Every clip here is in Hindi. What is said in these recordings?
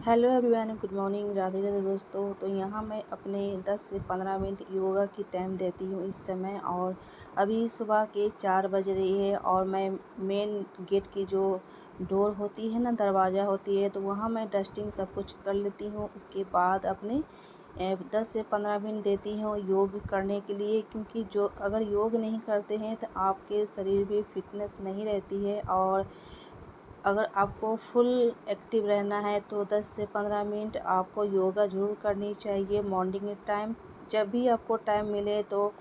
Hello everyone, good morning, Radhe Radhe दोस्तों। तो यहाँ मैं अपने 10 से 15 मिनट योगा की टाइम देती हूँ इस समय। और अभी सुबह के 4 बज रही है और मैं मेन गेट की जो डोर होती है ना, दरवाज़ा होती है, तो वहाँ मैं डस्टिंग सब कुछ कर लेती हूँ। उसके बाद अपने 10 से 15 मिनट देती हूँ योग करने के लिए, क्योंकि जो अगर योग नहीं करते हैं तो आपके शरीर में फिटनेस नहीं रहती है। और अगर आपको फुल एक्टिव रहना है तो 10 से 15 मिनट आपको योगा ज़रूर करनी चाहिए मॉर्निंग टाइम। जब भी आपको टाइम मिले तो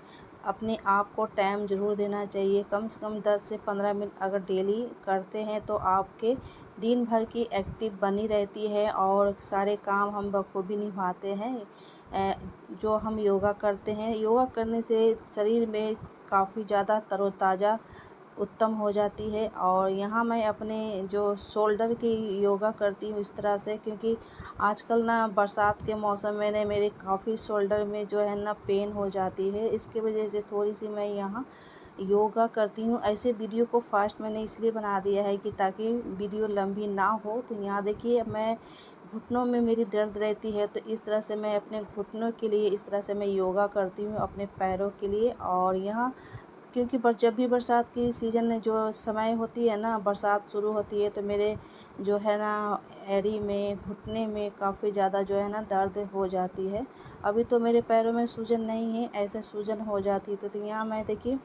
अपने आप को टाइम ज़रूर देना चाहिए। कम से कम 10 से 15 मिनट अगर डेली करते हैं तो आपके दिन भर की एक्टिव बनी रहती है और सारे काम हम बखूबी निभाते हैं। जो हम योगा करते हैं, योगा करने से शरीर में काफ़ी ज़्यादा तरोताज़ा उत्तम हो जाती है। और यहाँ मैं अपने जो शोल्डर की योगा करती हूँ इस तरह से, क्योंकि आजकल ना बरसात के मौसम में ना मेरे काफ़ी शोल्डर में जो है ना पेन हो जाती है। इसकी वजह से थोड़ी सी मैं यहाँ योगा करती हूँ। ऐसे वीडियो को फास्ट मैंने इसलिए बना दिया है कि ताकि वीडियो लंबी ना हो। तो यहाँ देखिए, मैं घुटनों में मेरी दर्द रहती है, तो इस तरह से मैं अपने घुटनों के लिए इस तरह से मैं योगा करती हूँ अपने पैरों के लिए। और यहाँ क्योंकि जब भी बरसात की सीज़न में जो समय होती है ना, बरसात शुरू होती है, तो मेरे जो है ना एड़ी में, घुटने में काफ़ी ज़्यादा जो है ना दर्द हो जाती है। अभी तो मेरे पैरों में सूजन नहीं है, ऐसे सूजन हो जाती है। तो यहाँ मैं देखिए,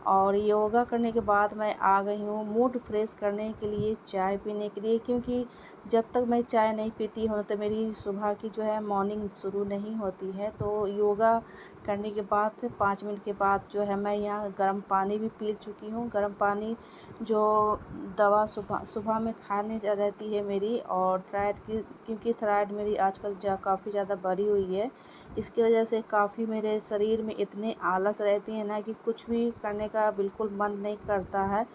और योगा करने के बाद मैं आ गई हूँ मूड फ्रेश करने के लिए, चाय पीने के लिए, क्योंकि जब तक मैं चाय नहीं पीती हूँ तो मेरी सुबह की जो है मॉर्निंग शुरू नहीं होती है। तो योगा करने के बाद से 5 मिनट के बाद जो है मैं यहाँ गर्म पानी भी पी चुकी हूँ। गर्म पानी जो दवा सुबह सुबह में खानी रहती है मेरी, और थायराइड की, क्योंकि थायराइड मेरी आजकल काफ़ी ज़्यादा बढ़ी हुई है। इसकी वजह से काफ़ी मेरे शरीर में इतने आलस रहती है ना कि कुछ भी करने का बिल्कुल मन नहीं करता है।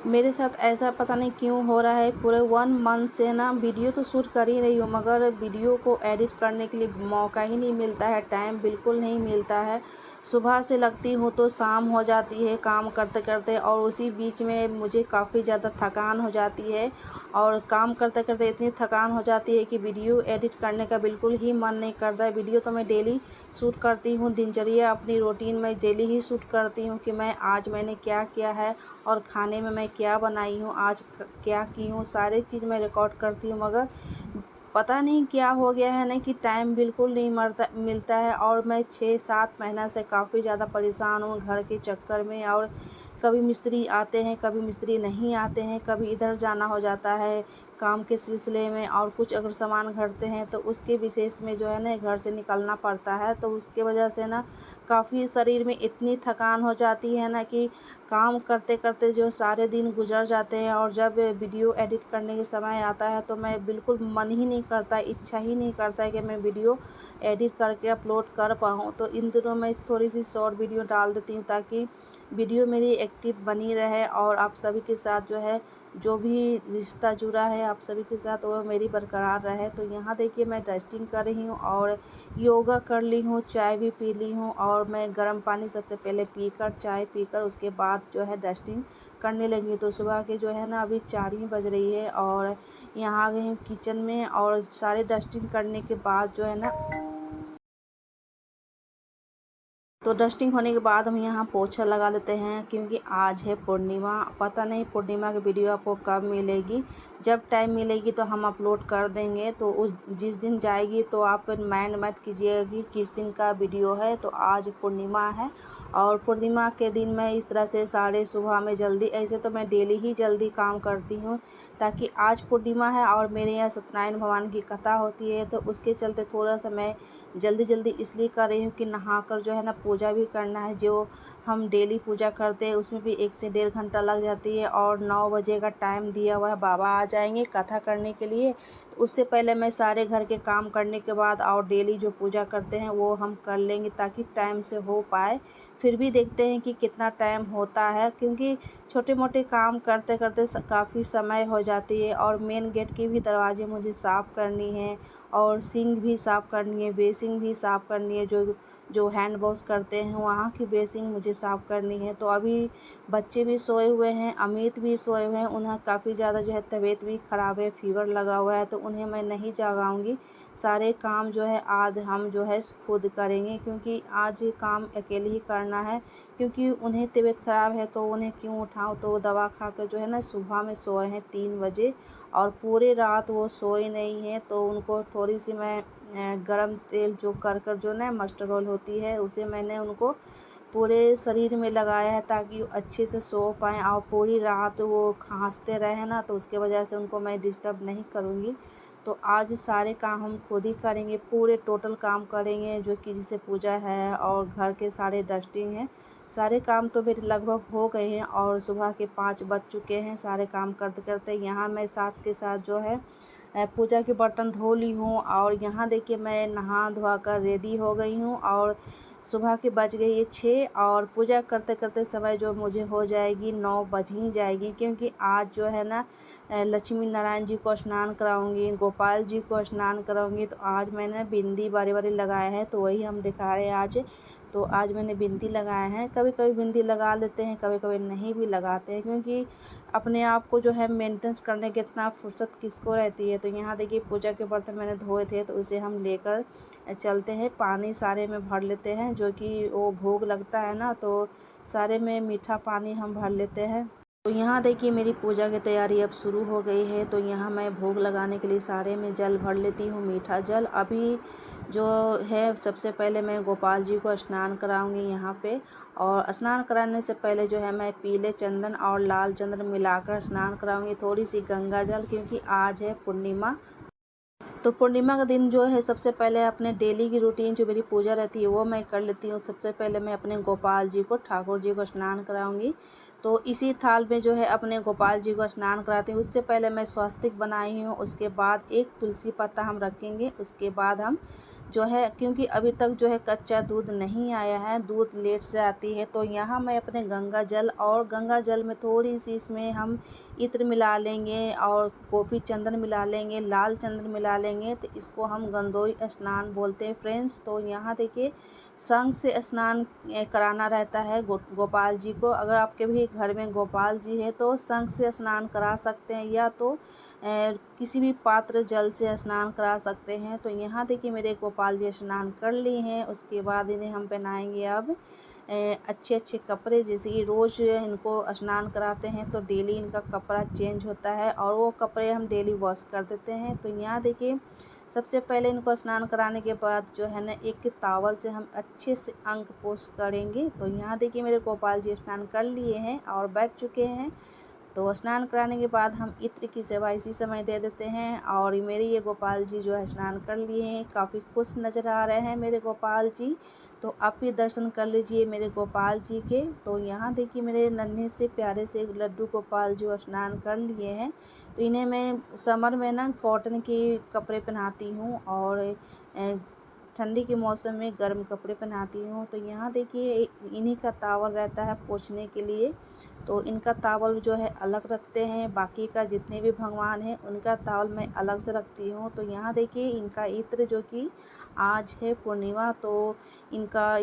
मेरे साथ ऐसा पता नहीं क्यों हो रहा है। पूरे 1 मंथ से ना वीडियो तो शूट कर ही रही हूँ, मगर वीडियो को एडिट करने के लिए मौका ही नहीं मिलता है, टाइम बिल्कुल नहीं मिलता है। सुबह से लगती हूँ तो शाम हो जाती है काम करते करते, और उसी बीच में मुझे काफ़ी ज़्यादा थकान हो जाती है। और काम करते करते इतनी थकान हो जाती है कि वीडियो एडिट करने का बिल्कुल ही मन नहीं करता है। वीडियो तो मैं डेली शूट करती हूँ, दिनचर्या अपनी रूटीन में डेली ही शूट करती हूँ कि मैं आज मैंने क्या किया है और खाने में मैं क्या बनाई हूँ, आज क्या की हूँ, सारी चीज़ मैं रिकॉर्ड करती हूँ। मगर पता नहीं क्या हो गया है ना कि टाइम बिल्कुल नहीं मिलता है। और मैं 6-7 महीना से काफ़ी ज़्यादा परेशान हूँ घर के चक्कर में। और कभी मिस्त्री आते हैं, कभी मिस्त्री नहीं आते हैं, कभी इधर जाना हो जाता है काम के सिलसिले में, और कुछ अगर सामान घटते हैं तो उसके विशेष में जो है ना घर से निकलना पड़ता है। तो उसके वजह से ना काफ़ी शरीर में इतनी थकान हो जाती है ना कि काम करते करते जो सारे दिन गुजर जाते हैं। और जब वीडियो एडिट करने के समय आता है तो मैं बिल्कुल मन ही नहीं करता, इच्छा ही नहीं करता है कि मैं वीडियो एडिट करके अपलोड कर पाऊँ। तो इन दिनों मैं थोड़ी सी शॉर्ट वीडियो डाल देती हूँ ताकि वीडियो मेरी एक्टिव बनी रहे और आप सभी के साथ जो है, जो भी रिश्ता जुड़ा है आप सभी के साथ, वो मेरी बरकरार रहे। तो यहाँ देखिए, मैं डस्टिंग कर रही हूँ और योगा कर ली हूँ, चाय भी पी ली हूँ। और मैं गर्म पानी सबसे पहले पीकर, चाय पीकर उसके बाद जो है डस्टिंग करने लगी। तो सुबह के जो है ना अभी 4 ही बज रही है और यहाँ आ गई हूँ किचन में। और सारे डस्टिंग करने के बाद जो है ना, तो डस्टिंग होने के बाद हम यहाँ पोछा लगा लेते हैं, क्योंकि आज है पूर्णिमा। पता नहीं पूर्णिमा की वीडियो आपको कब मिलेगी, जब टाइम मिलेगी तो हम अपलोड कर देंगे। तो उस जिस दिन जाएगी तो आप माइंड मत कीजिएगा कि किस दिन का वीडियो है। तो आज पूर्णिमा है और पूर्णिमा के दिन मैं इस तरह से सारे सुबह में जल्दी, ऐसे तो मैं डेली ही जल्दी काम करती हूँ, ताकि आज पूर्णिमा है और मेरे यहाँ सत्यनारायण भगवान की कथा होती है। तो उसके चलते थोड़ा सा मैं जल्दी जल्दी इसलिए कर रही हूँ कि नहाकर जो है ना पूजा भी करना है। जो हम डेली पूजा करते हैं उसमें भी 1 से 1.5 घंटा लग जाती है। और 9 बजे का टाइम दिया हुआ है, बाबा आ जाएंगे कथा करने के लिए। तो उससे पहले मैं सारे घर के काम करने के बाद और डेली जो पूजा करते हैं वो हम कर लेंगे, ताकि टाइम से हो पाए। फिर भी देखते हैं कि कितना टाइम होता है, क्योंकि छोटे मोटे काम करते करते काफ़ी समय हो जाती है। और मेन गेट की भी दरवाजे मुझे साफ़ करनी है, और सिंक भी साफ़ करनी है, बेसिंग भी साफ़ करनी है, जो हैंड वॉश करते करते हैं वहाँ की बेसिन मुझे साफ़ करनी है। तो अभी बच्चे भी सोए हुए हैं, अमित भी सोए हुए हैं, उन्हें काफ़ी ज़्यादा जो है तबीयत भी ख़राब है, फ़ीवर लगा हुआ है, तो उन्हें मैं नहीं जगाऊँगी। सारे काम जो है आज हम जो है खुद करेंगे, क्योंकि आज काम अकेले ही करना है, क्योंकि उन्हें तबीयत ख़राब है तो उन्हें क्यों उठाऊँ। तो दवा खा कर जो है ना सुबह में सोए हैं 3 बजे और पूरे रात वो सोए नहीं हैं। तो उनको थोड़ी-सी मैं गरम तेल जो कर जो ना मस्टर्ड ऑयल होती है उसे मैंने उनको पूरे शरीर में लगाया है, ताकि वो अच्छे से सो पाएँ और पूरी रात वो खाँसते रहें ना, तो उसके वजह से उनको मैं डिस्टर्ब नहीं करूँगी। तो आज सारे काम हम खुद ही करेंगे, पूरे टोटल काम करेंगे, जो कि जैसे पूजा है और घर के सारे डस्टिंग है। सारे काम तो मेरे लगभग हो गए हैं और सुबह के 5 बज चुके हैं सारे काम करते-करते। यहाँ मैं साथ के साथ जो है पूजा के बर्तन धो ली हूँ और यहाँ देखिए मैं नहा धोआ कर रेडी हो गई हूँ और सुबह के बज गई है 6 और पूजा करते-करते समय जो मुझे हो जाएगी 9 बज ही जाएगी, क्योंकि आज जो है ना लक्ष्मी नारायण जी को स्नान कराऊंगी, गोपाल जी को स्नान कराऊंगी। तो आज मैंने बिंदी बारी-बारी लगाए हैं, तो वही हम दिखा रहे हैं आज। तो आज मैंने बिंदी लगाए हैं, कभी-कभी बिंदी लगा लेते हैं, कभी-कभी नहीं भी लगाते हैं, क्योंकि अपने आप को जो है मेंटेनेंस करने की इतना फुर्सत किसको रहती है। तो यहाँ देखिए पूजा के बर्तन मैंने धोए थे, तो उसे हम लेकर चलते हैं, पानी सारे में भर लेते हैं, जो कि वो भोग लगता है ना, तो सारे में मीठा पानी हम भर लेते हैं। तो यहाँ देखिए मेरी पूजा की तैयारी अब शुरू हो गई है। तो यहाँ मैं भोग लगाने के लिए सारे में जल भर लेती हूँ, मीठा जल। अभी जो है सबसे पहले मैं गोपाल जी को स्नान कराऊंगी यहाँ पे, और स्नान कराने से पहले जो है मैं पीले चंदन और लाल चंदन मिलाकर स्नान कराऊंगी, थोड़ी सी गंगा जल, क्योंकि आज है पूर्णिमा। तो पूर्णिमा का दिन जो है सबसे पहले अपने डेली की रूटीन जो मेरी पूजा रहती है वो मैं कर लेती हूँ। सबसे पहले मैं अपने गोपाल जी को, ठाकुर जी को स्नान कराऊंगी। तो इसी थाल में जो है अपने गोपाल जी को स्नान कराती हूँ। उससे पहले मैं स्वस्तिक बनाई हूँ, उसके बाद एक तुलसी पत्ता हम रखेंगे। उसके बाद हम जो है, क्योंकि अभी तक जो है कच्चा दूध नहीं आया है, दूध लेट से आती है, तो यहाँ मैं अपने गंगा जल, और गंगा जल में थोड़ी सी इसमें हम इत्र मिला लेंगे और गोपी चंदन मिला लेंगे, लाल चंदन मिला लेंगे। तो इसको हम गंदोई स्नान बोलते हैं फ्रेंड्स। तो यहाँ देखिए संग से स्नान कराना रहता है गोपाल जी को। अगर आपके भी घर में गोपाल जी है तो संग से स्नान करा सकते हैं, या तो किसी भी पात्र जल से स्नान करा सकते हैं। तो यहाँ देखिए मेरे गोपाल जी स्नान कर लिए हैं। उसके बाद इन्हें हम पहनाएंगे अब अच्छे अच्छे कपड़े, जैसे कि रोज़ इनको स्नान कराते हैं तो डेली इनका कपड़ा चेंज होता है, और वो कपड़े हम डेली वॉश कर देते हैं। तो यहाँ देखिए सबसे पहले इनको स्नान कराने के बाद जो है ना एक तावल से हम अच्छे से अंक पोष करेंगे। तो यहाँ देखिए मेरे गोपाल जी स्नान कर लिए हैं और बैठ चुके हैं। तो स्नान कराने के बाद हम इत्र की सेवा इसी समय दे देते हैं। और मेरे ये गोपाल जी जो है स्नान कर लिए हैं, काफ़ी खुश नज़र आ रहे हैं मेरे गोपाल जी। तो आप भी दर्शन कर लीजिए मेरे गोपाल जी के। तो यहाँ देखिए मेरे नन्हे से प्यारे से लड्डू गोपाल जो स्नान कर लिए हैं। तो इन्हें मैं समर में ना कॉटन के कपड़े पहनाती हूँ, और ठंडी के मौसम में गर्म कपड़े पहनाती हूँ। तो यहाँ देखिए इन्हीं का तावल रहता है पोंछने के लिए। तो इनका तावल जो है अलग रखते हैं, बाकी का जितने भी भगवान हैं उनका तावल मैं अलग से रखती हूँ। तो यहाँ देखिए इनका इत्र जो कि आज है पूर्णिमा, तो इनका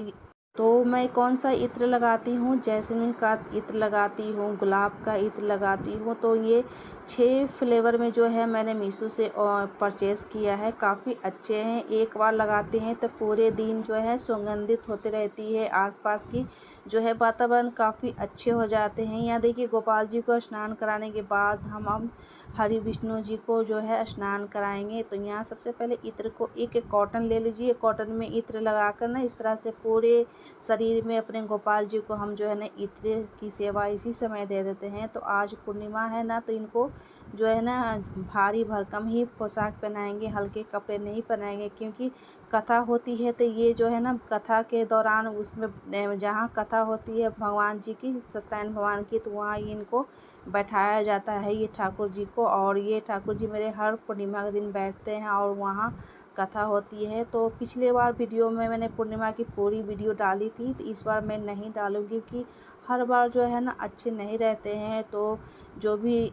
तो मैं कौन सा इत्र लगाती हूँ, जैस्मिन का इत्र लगाती हूँ, गुलाब का इत्र लगाती हूँ। तो ये 6 फ्लेवर में जो है मैंने मीशो से परचेज़ किया है, काफ़ी अच्छे हैं। एक बार लगाते हैं तो पूरे दिन जो है सुगंधित होती रहती है, आसपास की जो है वातावरण काफ़ी अच्छे हो जाते हैं। यहाँ देखिए गोपाल जी को स्नान कराने के बाद हम हरि विष्णु जी को जो है स्नान कराएंगे। तो यहाँ सबसे पहले इत्र को एक कॉटन ले लीजिए, कॉटन में इत्र लगाकर ना इस तरह से पूरे शरीर में अपने गोपाल जी को हम जो है ना इत्र की सेवा इसी समय दे देते हैं। तो आज पूर्णिमा है ना, तो इनको जो है ना भारी भरकम ही पोशाक पहनाएंगे, हल्के कपड़े नहीं पहनाएंगे, क्योंकि कथा होती है। तो ये जो है ना कथा के दौरान उसमें जहाँ कथा होती है भगवान जी की, सत्यनारायण भगवान की, तो वहाँ इनको बैठाया जाता है ये ठाकुर जी को। और ये ठाकुर जी मेरे हर पूर्णिमा के दिन बैठते हैं और वहाँ कथा होती है। तो पिछले बार वीडियो में मैंने पूर्णिमा की पूरी वीडियो डाली थी, तो इस बार मैं नहीं डालूँगी, क्योंकि हर बार जो है ना अच्छे नहीं रहते हैं। तो जो भी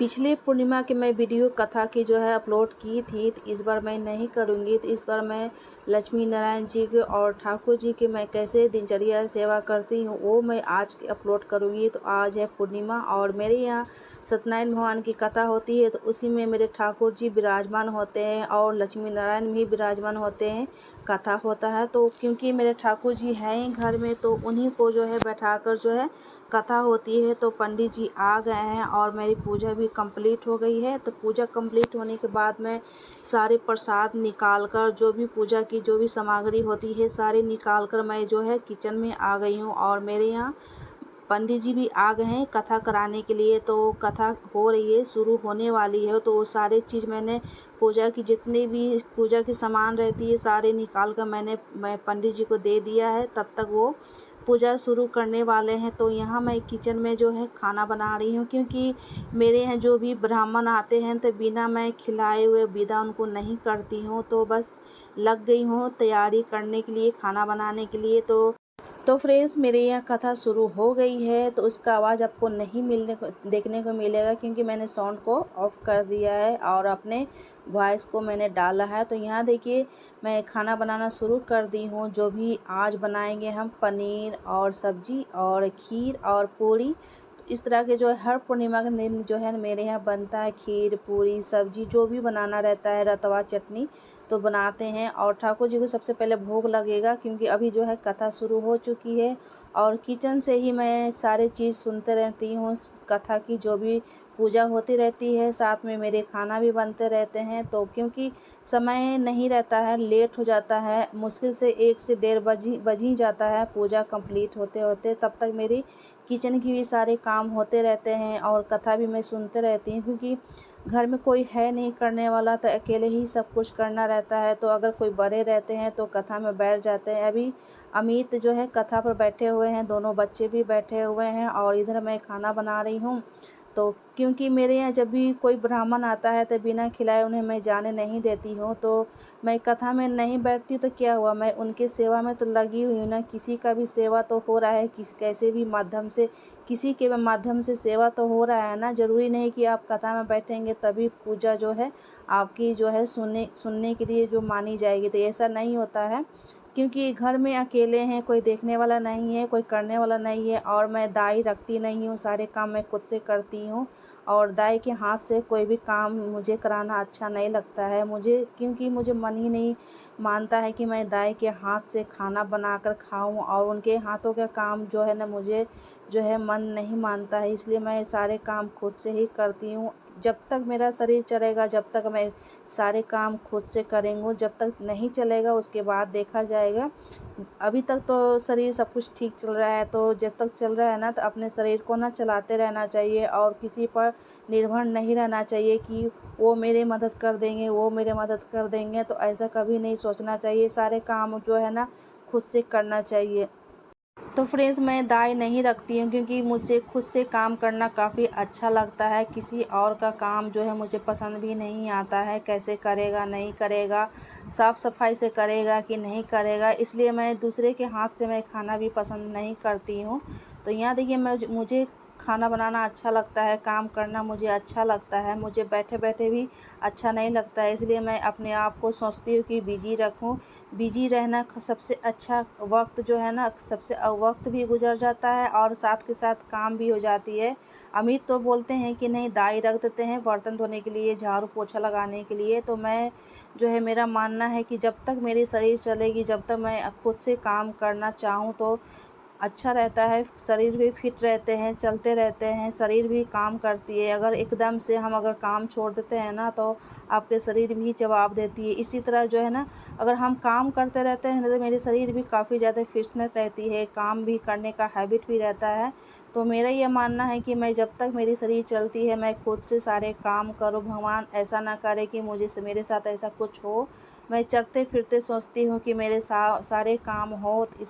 पिछले पूर्णिमा के मैं वीडियो कथा की जो है अपलोड की थी, तो इस बार मैं नहीं करूँगी। तो इस बार मैं लक्ष्मी नारायण जी के और ठाकुर जी के मैं कैसे दिनचर्या सेवा करती हूँ वो मैं आज अपलोड करूँगी। तो आज है पूर्णिमा और मेरे यहाँ सत्यनारायण भगवान की कथा होती है, तो उसी में मेरे ठाकुर जी विराजमान होते हैं और लक्ष्मी नारायण भी विराजमान होते हैं, कथा होता है। तो क्योंकि मेरे ठाकुर जी हैं घर में, तो उन्हीं को जो है बैठाकर जो है कथा होती है। तो पंडित जी आ गए हैं और मेरी पूजा भी कंप्लीट हो गई है। तो पूजा कंप्लीट होने के बाद मैं सारे प्रसाद निकाल कर, जो भी पूजा की जो भी सामग्री होती है सारी निकाल कर मैं जो है किचन में आ गई हूँ। और मेरे यहाँ पंडित जी भी आ गए हैं कथा कराने के लिए। तो कथा हो रही है, शुरू होने वाली है। तो सारे चीज़ मैंने पूजा की जितनी भी पूजा की सामान रहती है सारे निकाल कर मैं पंडित जी को दे दिया है। तब तक वो पूजा शुरू करने वाले हैं। तो यहाँ मैं किचन में जो है खाना बना रही हूँ, क्योंकि मेरे यहाँ जो भी ब्राह्मण आते हैं तो बिना मैं खिलाए हुए विदा उनको नहीं करती हूँ। तो बस लग गई हूँ तैयारी करने के लिए, खाना बनाने के लिए। तो फ्रेंड्स, मेरे यहाँ कथा शुरू हो गई है। तो उसका आवाज़ आपको नहीं देखने को मिलेगा, क्योंकि मैंने साउंड को ऑफ कर दिया है और अपने वॉइस को मैंने डाला है। तो यहाँ देखिए मैं खाना बनाना शुरू कर दी हूँ। जो भी आज बनाएंगे हम पनीर और सब्जी और खीर और पूरी। तो इस तरह के जो है हर पूर्णिमा के दिन जो है मेरे यहाँ बनता है खीर पूरी सब्जी, जो भी बनाना रहता है, रतवा चटनी तो बनाते हैं। और ठाकुर जी को सबसे पहले भोग लगेगा, क्योंकि अभी जो है कथा शुरू हो चुकी है और किचन से ही मैं सारे चीज़ सुनते रहती हूँ। कथा की जो भी पूजा होती रहती है, साथ में मेरे खाना भी बनते रहते हैं। तो क्योंकि समय नहीं रहता है, लेट हो जाता है, मुश्किल से 1 से 1:30 बज ही जाता है पूजा कंप्लीट होते होते। तब तक मेरी किचन की भी सारे काम होते रहते हैं और कथा भी मैं सुनते रहती हूँ, क्योंकि घर में कोई है नहीं करने वाला, तो अकेले ही सब कुछ करना रहता है। तो अगर कोई बड़े रहते हैं तो कथा में बैठ जाते हैं। अभी अमित जो है कथा पर बैठे हुए हैं, दोनों बच्चे भी बैठे हुए हैं और इधर मैं खाना बना रही हूँ। तो क्योंकि मेरे यहाँ जब भी कोई ब्राह्मण आता है तो बिना खिलाए उन्हें मैं जाने नहीं देती हूँ। तो मैं कथा में नहीं बैठती तो क्या हुआ, मैं उनके सेवा में तो लगी हुई हूँ ना। किसी का भी सेवा तो हो रहा है, कैसे भी माध्यम से, किसी के भी माध्यम से सेवा तो हो रहा है ना। ज़रूरी नहीं कि आप कथा में बैठेंगे तभी पूजा जो है आपकी जो है सुनने के लिए जो मानी जाएगी, तो ऐसा नहीं होता है। क्योंकि घर में अकेले हैं, कोई देखने वाला नहीं है, कोई करने वाला नहीं है और मैं दाई रखती नहीं हूँ, सारे काम मैं खुद से करती हूँ। और दाई के हाथ से कोई भी काम मुझे कराना अच्छा नहीं लगता है मुझे, क्योंकि मुझे मन ही नहीं मानता है कि मैं दाई के हाथ से खाना बनाकर खाऊं। और उनके हाथों का काम जो है ना मुझे जो है मन नहीं मानता है, इसलिए मैं सारे काम खुद से ही करती हूँ। जब तक मेरा शरीर चलेगा, जब तक मैं सारे काम खुद से करेंगे, जब तक नहीं चलेगा उसके बाद देखा जाएगा। अभी तक तो शरीर सब कुछ ठीक चल रहा है, तो जब तक चल रहा है ना तो अपने शरीर को ना चलाते रहना चाहिए और किसी पर निर्भर नहीं रहना चाहिए कि वो मेरे मदद कर देंगे, वो मेरे मदद कर देंगे। तो ऐसा कभी नहीं सोचना चाहिए, सारे काम जो है ना खुद से करना चाहिए। तो फ्रेंड्स, मैं दाय नहीं रखती हूँ, क्योंकि मुझे खुद से काम करना काफ़ी अच्छा लगता है। किसी और का काम जो है मुझे पसंद भी नहीं आता है, कैसे करेगा नहीं करेगा, साफ़ सफाई से करेगा कि नहीं करेगा, इसलिए मैं दूसरे के हाथ से मैं खाना भी पसंद नहीं करती हूँ। तो यहाँ देखिए मुझे खाना बनाना अच्छा लगता है, काम करना मुझे अच्छा लगता है, मुझे बैठे बैठे भी अच्छा नहीं लगता है। इसलिए मैं अपने आप को सोचती हूँ कि बिजी रखूँ। बिजी रहना सबसे अच्छा वक्त जो है ना, सबसे वक्त भी गुजर जाता है और साथ के साथ काम भी हो जाती है। अमित तो बोलते हैं कि नहीं दाई रख देते हैं बर्तन धोने के लिए, झाड़ू पोछा लगाने के लिए। तो मैं जो है मेरा मानना है कि जब तक मेरी शरीर चलेगी, जब तक मैं खुद से काम करना चाहूँ तो अच्छा रहता है। शरीर भी फिट रहते हैं, चलते रहते हैं, शरीर भी काम करती है। अगर एकदम से हम अगर काम छोड़ देते हैं ना तो आपके शरीर भी जवाब देती है। इसी तरह जो है ना, अगर हम काम करते रहते हैं तो मेरे शरीर भी काफ़ी ज़्यादा फिटनेस रहती है, काम भी करने का हैबिट भी रहता है। तो मेरा ये मानना है कि मैं जब तक मेरी शरीर चलती है मैं खुद से सारे काम करूँ। भगवान ऐसा ना करे कि मेरे साथ ऐसा कुछ हो। मैं चलते फिरते सोचती हूँ कि मेरे सारे काम हो। तो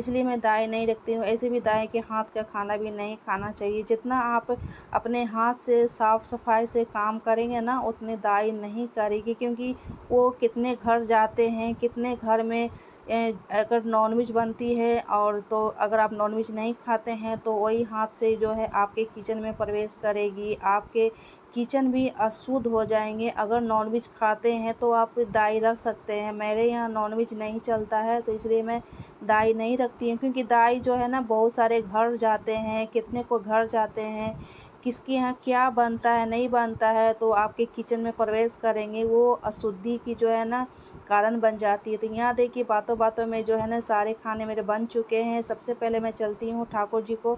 इसलिए मैं दाय नहीं रखती हूँ। ऐसे भी दाई के हाथ का खाना भी नहीं खाना चाहिए। जितना आप अपने हाथ से साफ़ सफाई से काम करेंगे ना, उतने दाई नहीं करेगी, क्योंकि वो कितने घर जाते हैं, कितने घर में अगर नॉनवेज बनती है और तो अगर आप नॉनवेज नहीं खाते हैं तो वही हाथ से जो है आपके किचन में प्रवेश करेगी, आपके किचन भी अशुद्ध हो जाएंगे। अगर नॉनवेज खाते हैं तो आप दाई रख सकते हैं। मेरे यहाँ नॉनवेज नहीं चलता है तो इसलिए मैं दाई नहीं रखती हूँ, क्योंकि दाई जो है ना बहुत सारे घर जाते हैं, कितने को घर जाते हैं, किसके यहाँ क्या बनता है नहीं बनता है तो आपके किचन में प्रवेश करेंगे, वो अशुद्धि की जो है ना कारण बन जाती है। तो यहाँ देखिए बातों बातों में जो है ना सारे खाने मेरे बन चुके हैं। सबसे पहले मैं चलती हूँ ठाकुर जी को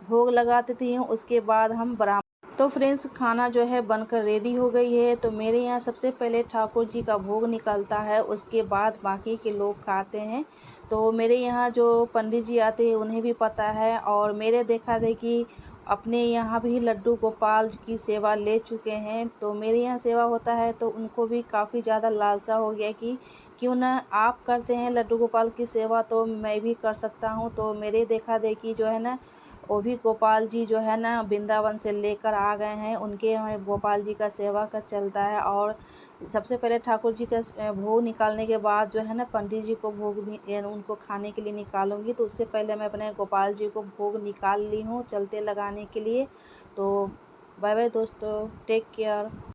भोग लगा देती हूँ, उसके बाद हम ब्राह्मण। तो फ्रेंड्स खाना जो है बनकर रेडी हो गई है। तो मेरे यहाँ सबसे पहले ठाकुर जी का भोग निकलता है, उसके बाद बाकी के लोग खाते हैं। तो मेरे यहाँ जो पंडित जी आते हैं उन्हें भी पता है, और मेरे देखा देखी अपने यहाँ भी लड्डू गोपाल की सेवा ले चुके हैं। तो मेरे यहाँ सेवा होता है तो उनको भी काफ़ी ज़्यादा लालसा हो गया कि क्यों ना आप करते हैं लड्डू गोपाल की सेवा तो मैं भी कर सकता हूँ। तो मेरे देखा देखी जो है ना वो भी गोपाल जी जो है ना वृंदावन से लेकर आ गए हैं, उनके यहाँ गोपाल जी का सेवा कर चलता है। और सबसे पहले ठाकुर जी का भोग निकालने के बाद जो है ना पंडित जी को भोग भी उनको खाने के लिए निकालूंगी। तो उससे पहले मैं अपने गोपाल जी को भोग निकाल ली हूँ चलते लगाने के लिए। तो बाय बाय दोस्तों, टेक केयर।